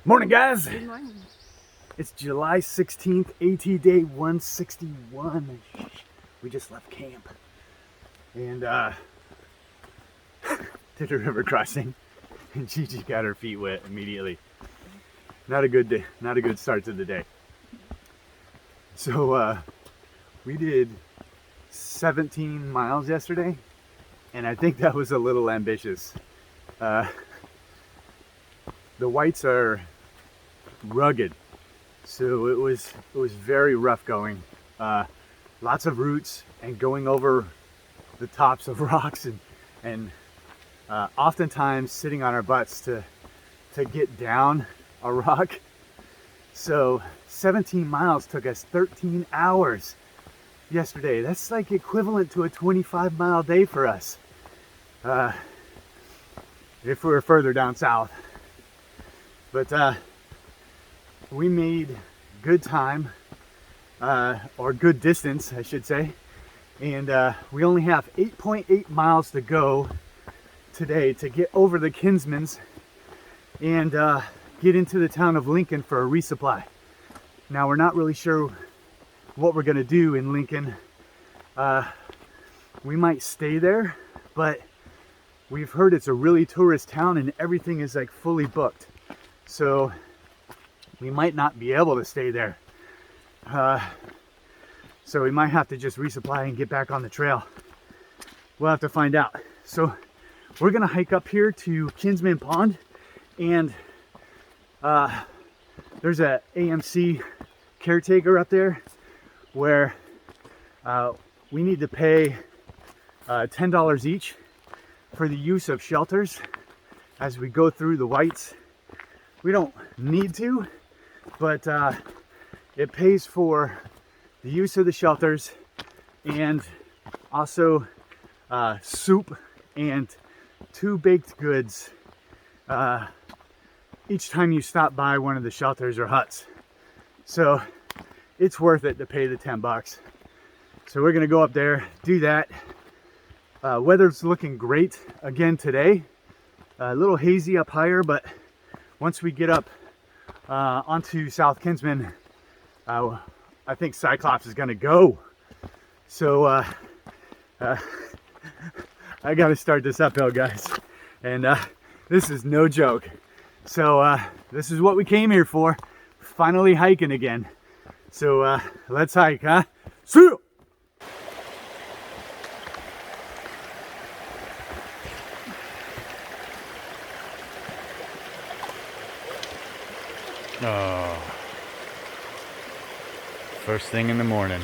Morning, guys. Good morning. It's July 16th, AT day 161. We just left camp and did a river crossing, and Gigi got her feet wet immediately. Not a good day, not a good start to the day. So we did 17 miles yesterday, and I think that was a little ambitious. The whites are rugged, so it was very rough going. Lots of roots and going over the tops of rocks, and oftentimes sitting on our butts to get down a rock. So 17 miles took us 13 hours yesterday. That's like equivalent to a 25-mile day for us if we were further down south. But we made good time, or good distance, I should say. And we only have 8.8 miles to go today to get over the Kinsmans and get into the town of Lincoln for a resupply. Now, we're not really sure what we're going to do in Lincoln. We might stay there, but we've heard it's a really tourist town and everything is like fully booked. So we might not be able to stay there. So we might have to just resupply and get back on the trail. We'll have to find out. So we're gonna hike up here to Kinsman Pond, and there's a AMC caretaker up there where we need to pay $10 each for the use of shelters as we go through the whites. We don't need to, but it pays for the use of the shelters and also soup and 2 baked goods each time you stop by one of the shelters or huts. So it's worth it to pay the 10 bucks. So we're gonna go up there, do that. Weather's looking great again today. A little hazy up higher, but once we get up onto South Kinsman, I think Cyclops is gonna go. So I gotta start this uphill, guys, and this is no joke. So this is what we came here for, finally hiking again. So let's hike, huh? See ya! Oh, first thing in the morning.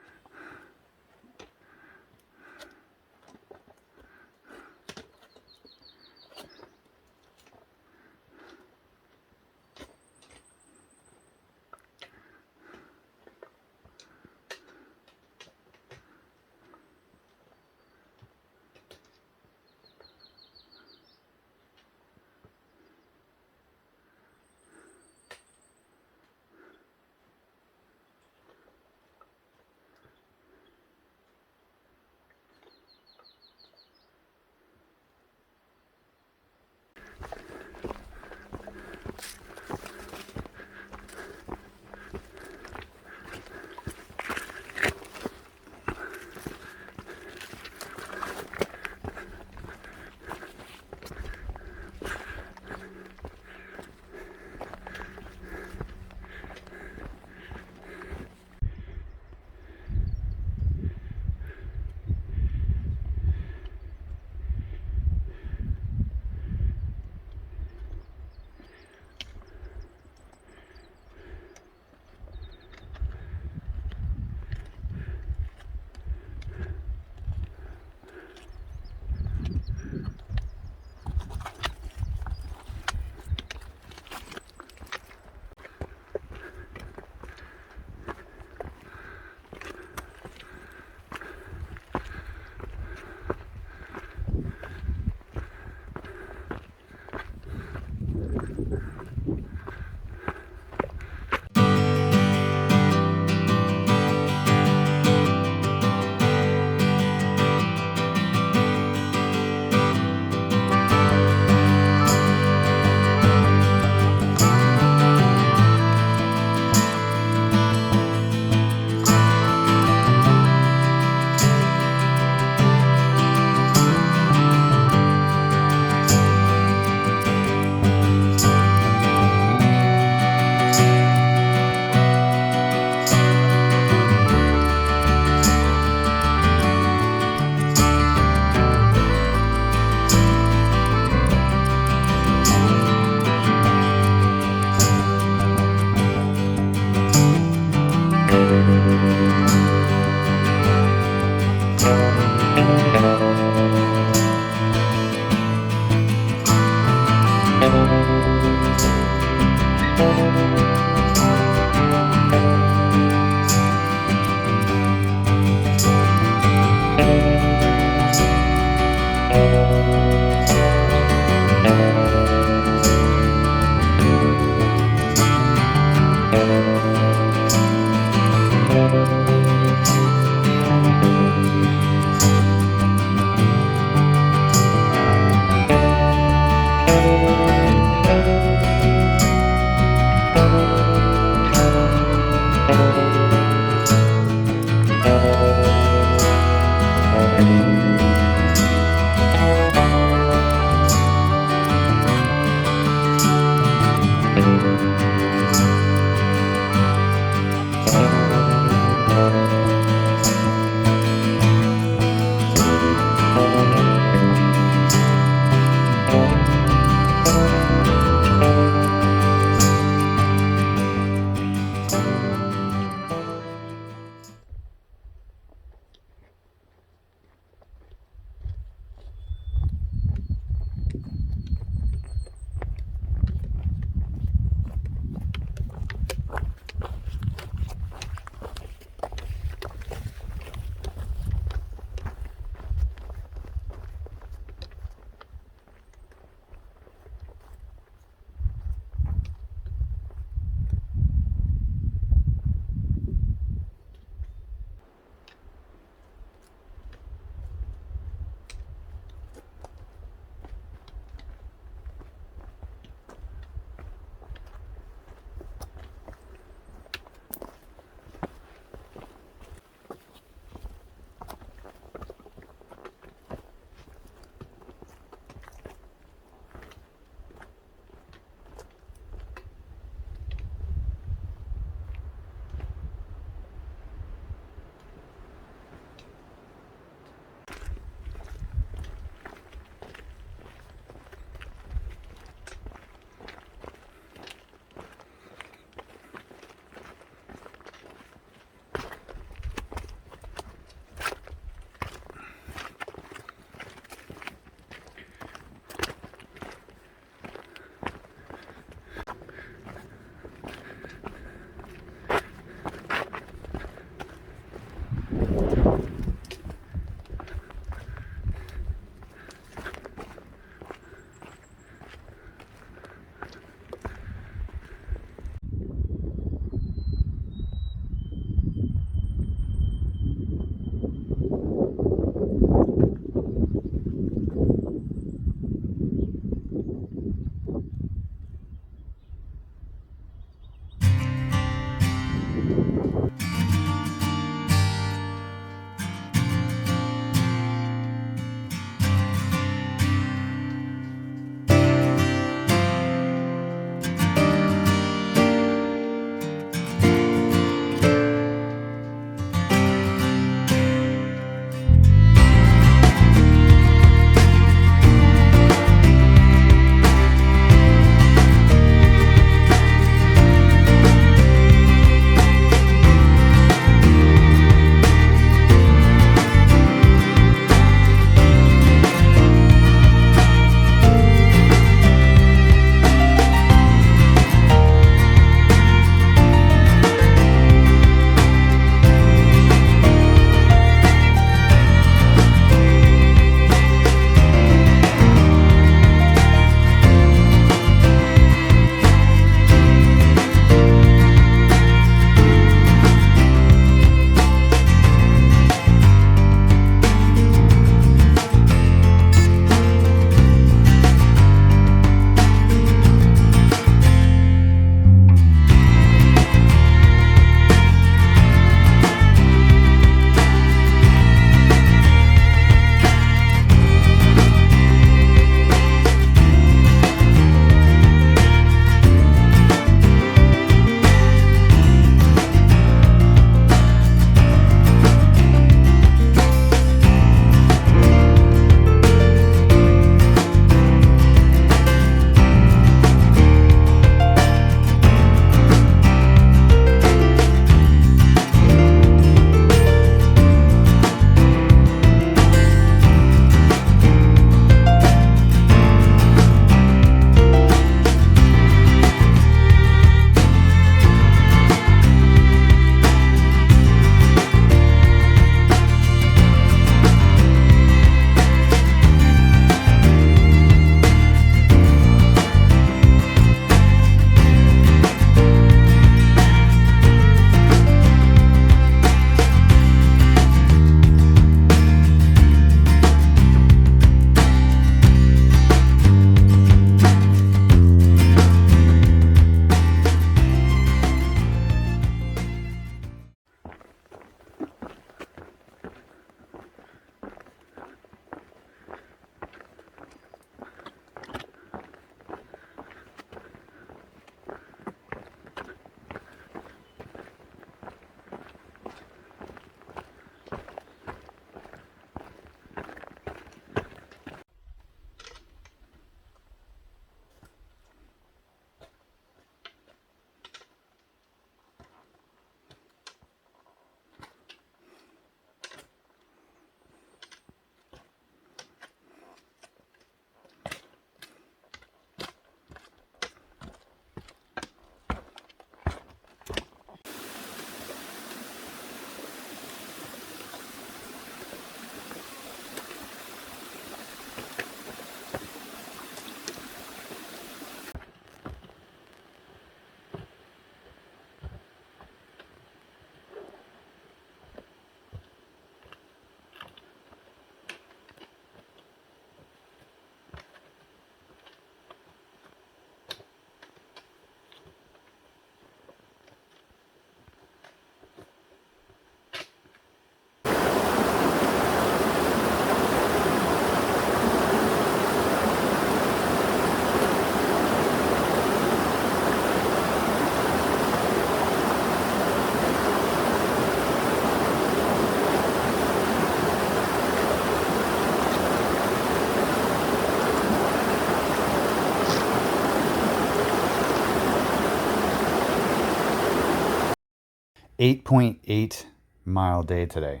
8.8 mile day today.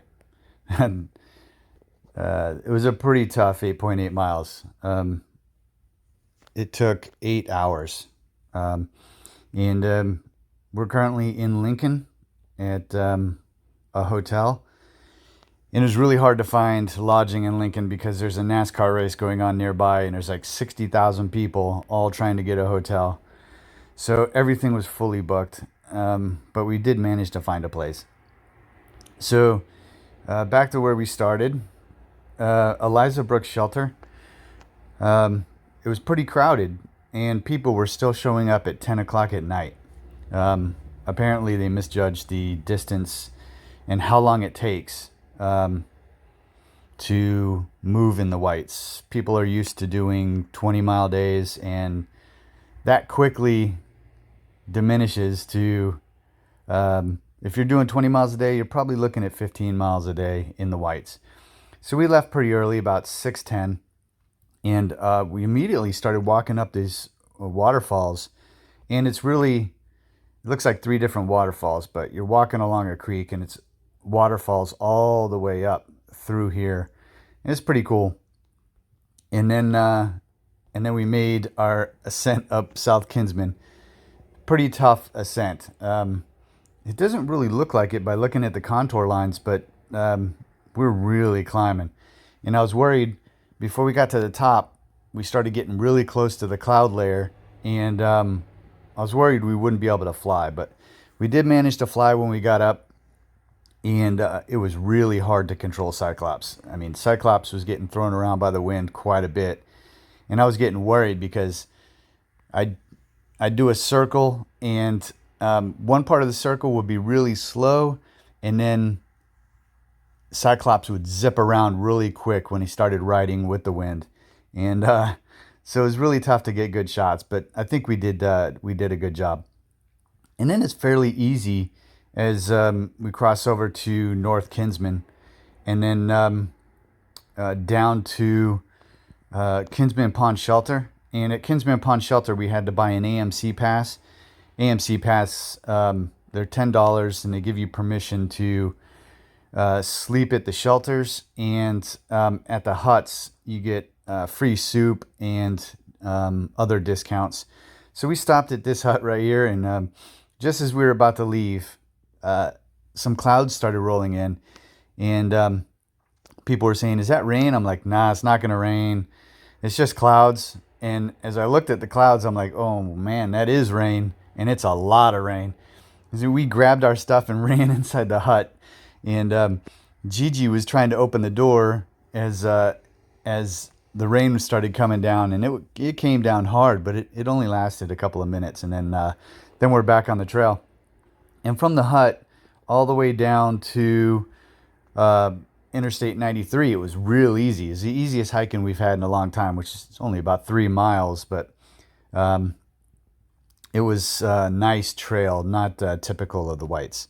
And it was a pretty tough 8.8 miles. It took 8 hours. And we're currently in Lincoln at a hotel. And it was really hard to find lodging in Lincoln because there's a NASCAR race going on nearby, and there's like 60,000 people all trying to get a hotel. So everything was fully booked, but we did manage to find a place. So back to where we started, Eliza Brook shelter. It was pretty crowded, and people were still showing up at 10 o'clock at night. Apparently they misjudged the distance and how long it takes to move in the whites. People are used to doing 20-mile days, and that quickly diminishes to, if you're doing 20 miles a day, you're probably looking at 15 miles a day in the whites. So we left pretty early, about 6:10, and we immediately started walking up these waterfalls, and it looks like 3 different waterfalls, but you're walking along a creek, and it's waterfalls all the way up through here. And it's pretty cool. And then we made our ascent up South Kinsman. Pretty tough ascent. It doesn't really look like it by looking at the contour lines, but we're really climbing. And I was worried before we got to the top, we started getting really close to the cloud layer, and I was worried we wouldn't be able to fly, but we did manage to fly when we got up. And it was really hard to control Cyclops. I mean, Cyclops was getting thrown around by the wind quite a bit. And I was getting worried because I'd do a circle, and one part of the circle would be really slow, and then Cyclops would zip around really quick when he started riding with the wind. And so it was really tough to get good shots, but I think we did a good job. And then it's fairly easy as we cross over to North Kinsman, and then down to Kinsman Pond Shelter. And at Kinsman Pond Shelter, we had to buy an AMC pass. AMC pass, they're $10, and they give you permission to sleep at the shelters, and at the huts you get free soup and other discounts. So we stopped at this hut right here, and just as we were about to leave, some clouds started rolling in, and people were saying, "Is that rain?" I'm like, "Nah, it's not gonna rain. It's just clouds." And as I looked at the clouds, I'm like, "Oh man, that is rain, and it's a lot of rain." So we grabbed our stuff and ran inside the hut, and Gigi was trying to open the door as the rain started coming down, and it came down hard, but it only lasted a couple of minutes, and then we're back on the trail. And from the hut all the way down to Interstate 93, it was real easy. It was the easiest hiking we've had in a long time, which is only about 3 miles, but it was a nice trail, not typical of the whites.